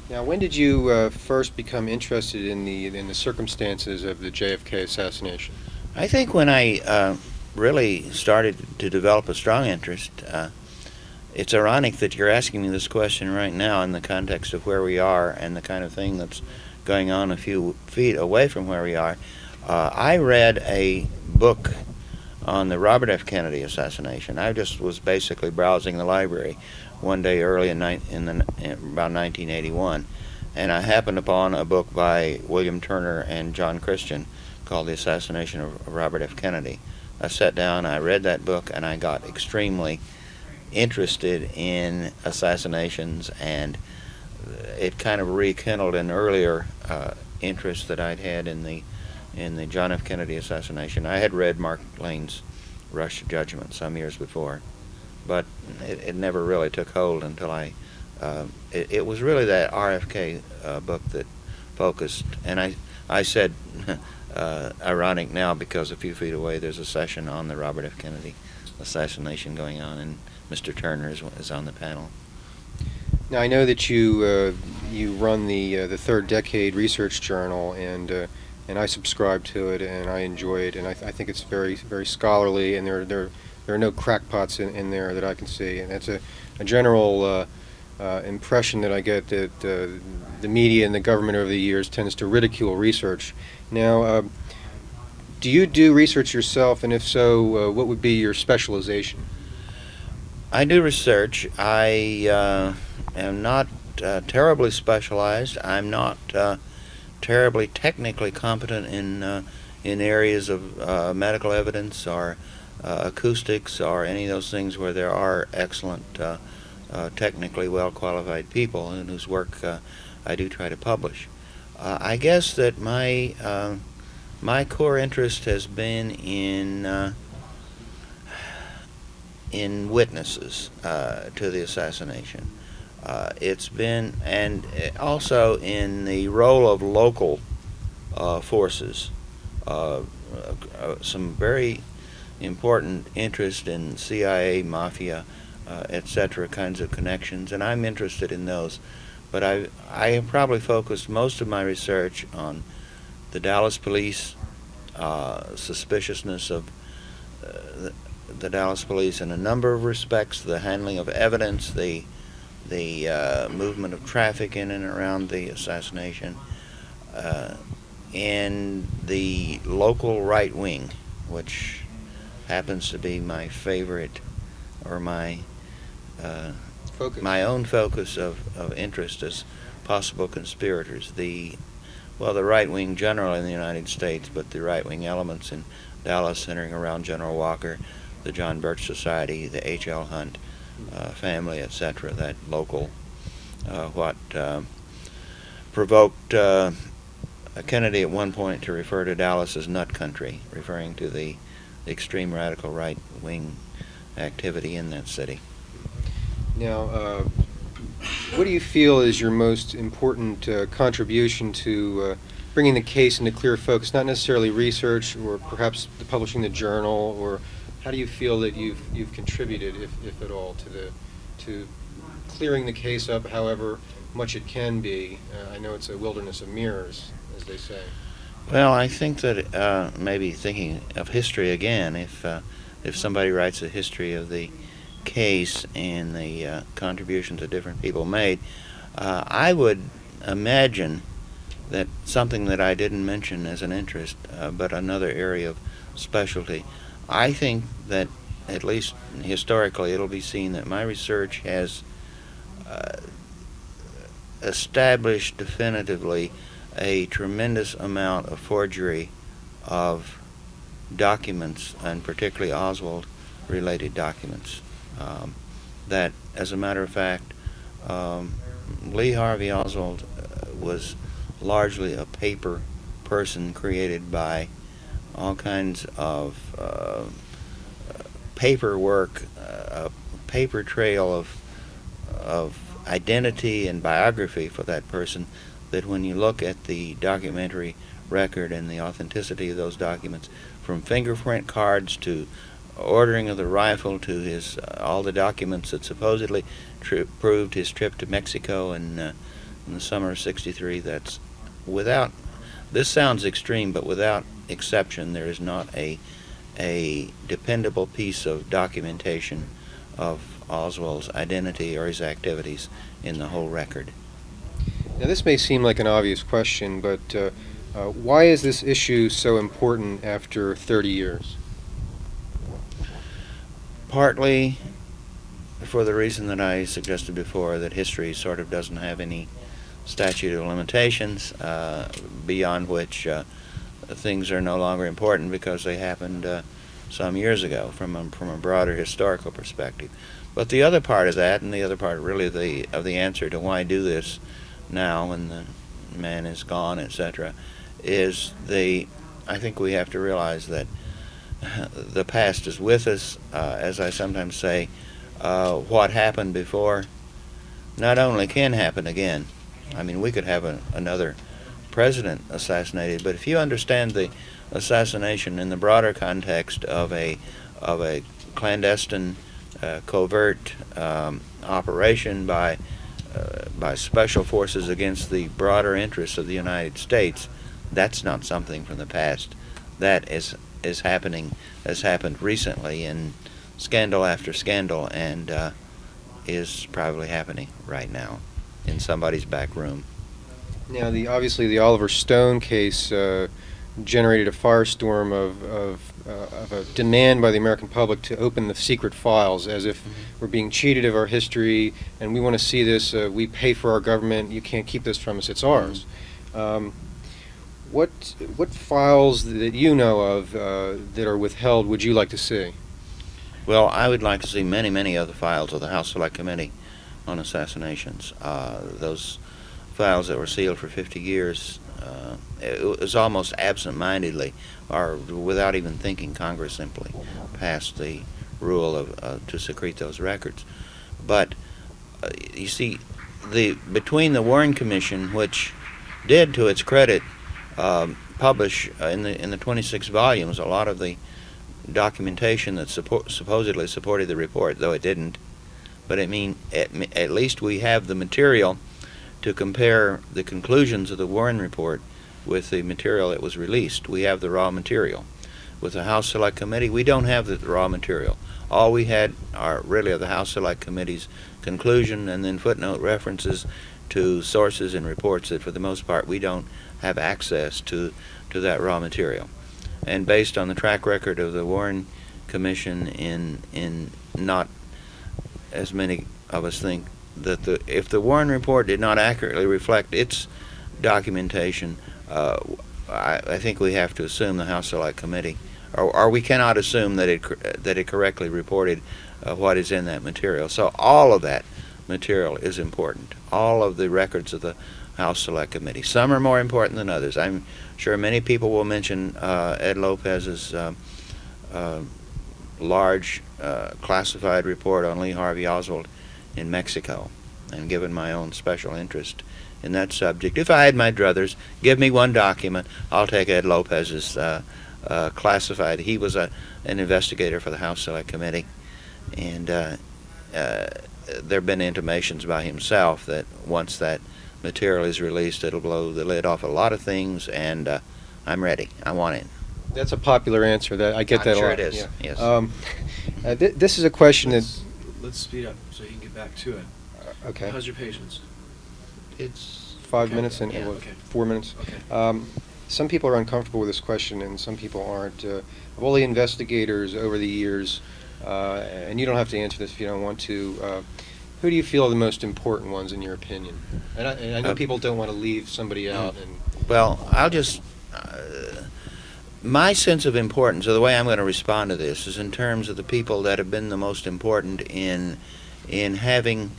Now, when did you first become interested in the circumstances of the JFK assassination? I think when I really started to develop a strong interest, it's ironic that you're asking me this question right now in the context of where we are and the kind of thing that's going on a few feet away from where we are. I read a book on the Robert F. Kennedy assassination. I just was basically browsing the library one day early in about 1981, and I happened upon a book by William Turner and John Christian called The Assassination of Robert F. Kennedy. I sat down, I read that book, and I got extremely interested in assassinations, and it kind of rekindled an earlier interest that I'd had in the John F. Kennedy assassination. I had read Mark Twain's Rush to Judgment some years before, but it never really took hold until it was really that RFK book that focused, and I said, ironic now because a few feet away there's a session on the Robert F. Kennedy assassination going on, and Mr. Turner is on the panel. Now, I know that you run the Third Decade Research Journal, and I subscribe to it, and I enjoy it, and I think it's very scholarly, and there are no crackpots in there that I can see, and that's a general impression that I get that the media and the government over the years tends to ridicule research. Now, do you do research yourself, and if so, what would be your specialization? I do research. I am not terribly specialized. I'm not terribly technically competent in areas of medical evidence or acoustics or any of those things where there are excellent, technically well qualified people in whose work I do try to publish. I guess that my core interest has been in witnesses to the assassination. It's been, and also in the role of local forces. Some very important interest in CIA, mafia, etc. kinds of connections, and I'm interested in those. But I have probably focused most of my research on the Dallas police, suspiciousness of the Dallas police in a number of respects, the handling of evidence, the movement of traffic in and around the assassination, uh, and the local right wing, which happens to be my favorite or uh, Focus. my own focus of interest as possible conspirators. The right wing generally in the United States, but the right wing elements in Dallas centering around General Walker, the John Birch Society, the H.L. Hunt family, etc. That local, what provoked Kennedy at one point to refer to Dallas as nut country, referring to the extreme radical right wing activity in that city. Now, what do you feel is your most important contribution to bringing the case into clear focus? Not necessarily research, or perhaps the publishing the journal, or how do you feel that you've contributed, if at all, to clearing the case up, however much it can be? I know it's a wilderness of mirrors, as they say. Well, I think that maybe thinking of history again, if somebody writes a history of the case and the contributions that different people made, I would imagine that something that I didn't mention as an interest, but another area of specialty. I think that at least historically, it'll be seen that my research has uh, established definitively a tremendous amount of forgery of documents, and particularly Oswald related documents. Um, that, as a matter of fact, um, Lee Harvey Oswald was largely a paper person created by all kinds of paperwork, a paper trail of identity and biography for that person, that when you look at the documentary record and the authenticity of those documents, from fingerprint cards to ordering of the rifle to his all the documents that supposedly proved his trip to Mexico and in the summer of '63. That's without. This sounds extreme, but without exception, there is not a dependable piece of documentation of Oswald's identity or his activities in the whole record. Now, this may seem like an obvious question, but why is this issue so important after 30 years? Partly for the reason that I suggested before, that history sort of doesn't have any statute of limitations beyond which things are no longer important because they happened some years ago from a broader historical perspective. But the other part of that, and the other part really of the answer to why do this now when the man is gone, etc., is I think we have to realize that the past is with us. As I sometimes say, what happened before not only can happen again. I mean, we could have another president assassinated, but if you understand the assassination in the broader context of a clandestine, covert operation by special forces against the broader interests of the United States, that's not something from the past. That is happening, has happened recently in scandal after scandal, and is probably happening right now in somebody's back room. Now, obviously the Oliver Stone case generated a firestorm of a demand by the American public to open the secret files, as if we're being cheated of our history, and we want to see this. We pay for our government. You can't keep this from us. It's ours. What files that you know of that are withheld would you like to see? Well, I would like to see many, many of the files of the House Select Committee on Assassinations. Those files that were sealed for 50 years, it was almost absent-mindedly, or without even thinking, Congress simply passed the rule to secrete those records. But you see, between the Warren Commission, which did, to its credit, publish in the 26 volumes a lot of the documentation that supposedly supported the report, though it didn't. But I mean, at least we have the material to compare the conclusions of the Warren report with the material that was released. We have the raw material. With the House Select Committee, we don't have the raw material. All we had are really of the House Select Committee's conclusion and then footnote references to sources and reports that for the most part we don't have access to that raw material. And based on the track record of the Warren Commission, in not as many of us think that if the Warren report did not accurately reflect its documentation, I think we have to assume the House Select Committee, or we cannot assume that it correctly reported what is in that material. So all of that material is important. All of the records of the House Select Committee. Some are more important than others. I'm sure many people will mention Ed Lopez's large classified report on Lee Harvey Oswald in Mexico, and given my own special interest in that subject, if I had my druthers, give me one document, I'll take Ed Lopez's classified. He was an investigator for the House Select Committee, and there have been intimations by himself that once that material is released, it'll blow the lid off a lot of things, and I'm ready. I want it. That's a popular answer. That I get I'm that sure a lot. it is. Yeah. Yes. This is a question Let's speed up so you can get back to it. okay. How's your patience? It's 5 Okay. minutes and Yeah. Okay. 4 minutes. Okay. Some people are uncomfortable with this question, and some people aren't. Of all the investigators over the years, and you don't have to answer this if you don't want to, who do you feel are the most important ones in your opinion? And I know people don't want to leave somebody out. Well, I'll just my sense of importance, or the way I'm going to respond to this, is in terms of the people that have been the most important in having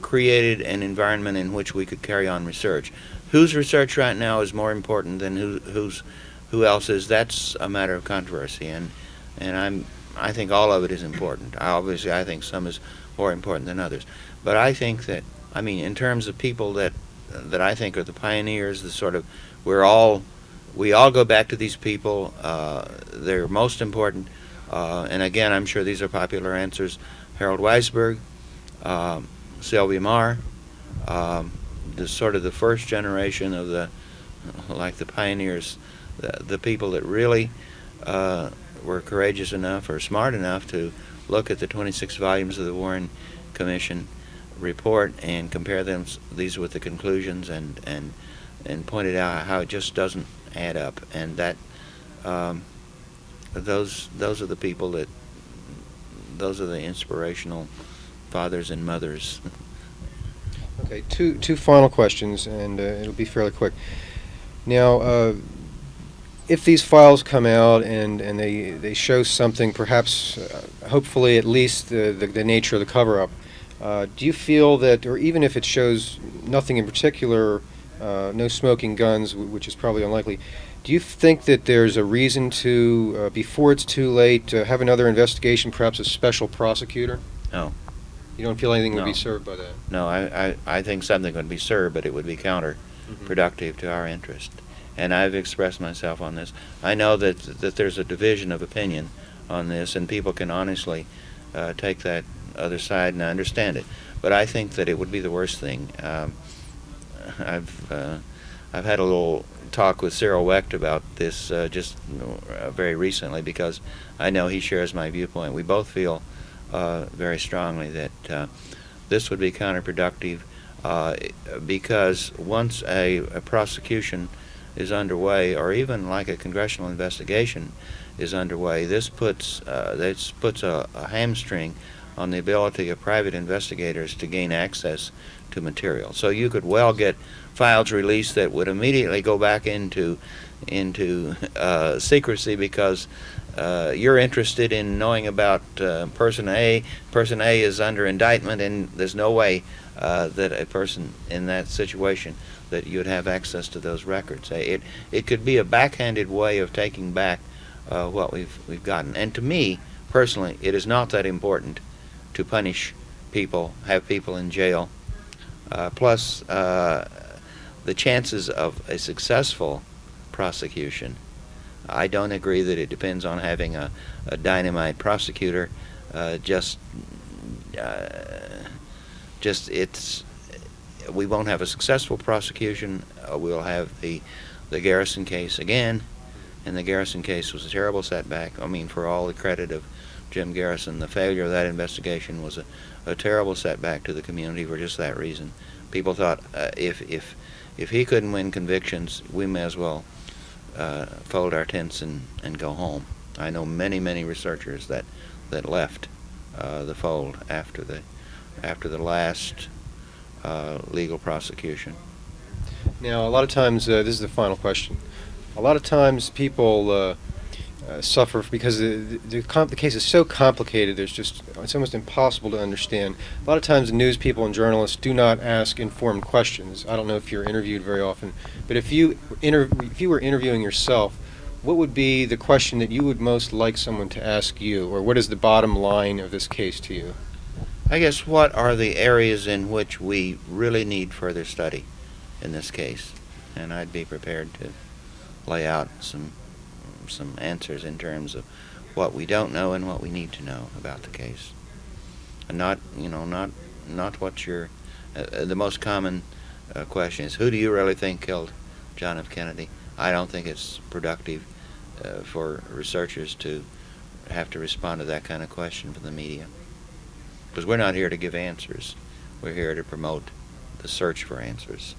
created an environment in which we could carry on research. Whose research right now is more important than who else's? That's a matter of controversy, and I think all of it is important. Obviously, I think some is more important than others, but I think that, I mean, in terms of people that I think are the pioneers, the sort of we all go back to these people. They're most important, and again, I'm sure these are popular answers: Harold Weisberg, Sylvia Meagher, the sort of the first generation of like the pioneers, the people that really were courageous enough or smart enough to look at the 26 volumes of the Warren Commission report and compare these with the conclusions and pointed out how it just doesn't add up, and that those are the people those are the inspirational fathers and mothers. Okay, two final questions, and it'll be fairly quick. Now, if these files come out and they show something, perhaps, hopefully, at least the nature of the cover-up, do you feel that, or even if it shows nothing in particular, no smoking guns, which is probably unlikely, do you think that there's a reason to, before it's too late, have another investigation, perhaps a special prosecutor? No. You don't feel anything would be No. served by that? No, I think something would be served, but it would be counterproductive to our interest. And I've expressed myself on this. I know that there's a division of opinion on this, and people can honestly take that other side, and I understand it. But I think that it would be the worst thing. I've had a little talk with Cyril Wecht about this just very recently, because I know he shares my viewpoint. We both feel very strongly that this would be counterproductive because once a prosecution is underway, or even like a congressional investigation is underway, this puts a hamstring on the ability of private investigators to gain access to material. So you could well get files released that would immediately go back into secrecy because you're interested in knowing about person A. Person A is under indictment, and there's no way that a person in that situation that you would have access to those records. It could be a backhanded way of taking back what we've gotten. And to me, personally, it is not that important to punish people, have people in jail. Plus, the chances of a successful prosecution, I don't agree that it depends on having a dynamite prosecutor. We won't have a successful prosecution. We'll have the Garrison case again, and the Garrison case was a terrible setback. I mean, for all the credit of Jim Garrison, the failure of that investigation was a terrible setback to the community for just that reason. People thought if he couldn't win convictions, we may as well fold our tents and go home. I know many researchers that left the fold after the last legal prosecution. Now, a lot of times, this is the final question. A lot of times, people suffer because the case is so complicated. It's almost impossible to understand. A lot of times, the news people and journalists do not ask informed questions. I don't know if you're interviewed very often, but if you were interviewing yourself, what would be the question that you would most like someone to ask you, or what is the bottom line of this case to you? I guess, what are the areas in which we really need further study in this case? And I'd be prepared to lay out some answers in terms of what we don't know and what we need to know about the case. And not what your the most common question is, who do you really think killed John F. Kennedy? I don't think it's productive for researchers to have to respond to that kind of question from the media, because we're not here to give answers. We're here to promote the search for answers.